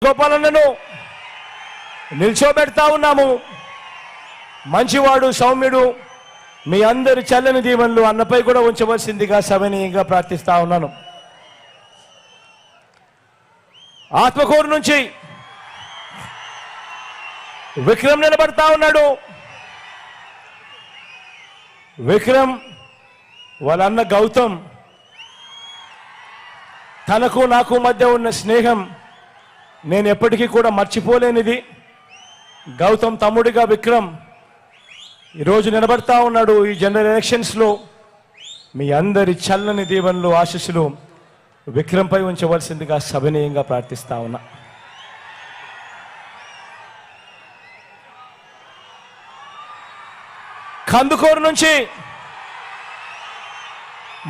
గోపాలన్నను నిల్చోబెడతా ఉన్నాము. మంచివాడు, సౌమ్యుడు, మీ అందరి చల్లని దీవెనలు అన్నపై కూడా ఉంచవలసిందిగా సవినీయంగా ప్రార్థిస్తా ఉన్నాను. ఆత్మకూరు నుంచి విక్రమ్ నిలబడతా ఉన్నాడు. విక్రమ్ వాళ్ళ అన్న గౌతమ్, తనకు నాకు మధ్య ఉన్న స్నేహం నేను ఎప్పటికీ కూడా మర్చిపోలేనిది. గౌతమ్ తమ్ముడిగా విక్రమ్ ఈరోజు నిలబడతా ఉన్నాడు. ఈ జనరల్ ఎలక్షన్స్లో మీ అందరి చల్లని దీవెనలు, ఆశీస్సులు విక్రమ్పై ఉంచవలసిందిగా సవినీయంగా ప్రార్థిస్తా ఉన్నా. కందుకూరు నుంచి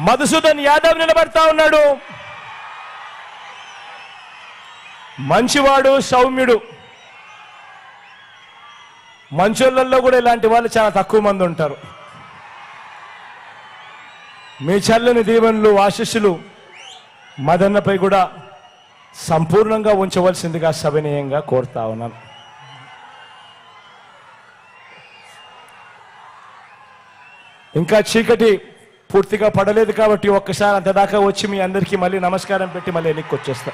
మధుసూదన్ యాదవ్ నిలబడతా ఉన్నాడు. మంచివాడు, సౌమ్యుడు. మంచోళ్ళల్లో కూడా ఇలాంటి వాళ్ళు చాలా తక్కువ మంది ఉంటారు. మీ చల్లని దీవెనలు, ఆశీస్సులు మదన్నపై కూడా సంపూర్ణంగా ఉంచవలసిందిగా సవినీయంగా కోరుతా ఉన్నాను. ఇంకా చీకటి పూర్తిగా పడలేదు కాబట్టి ఒక్కసారి అంతదాకా వచ్చి మీ అందరికీ మళ్ళీ నమస్కారం పెట్టి మళ్ళీ వెనక్కి వచ్చేస్తా.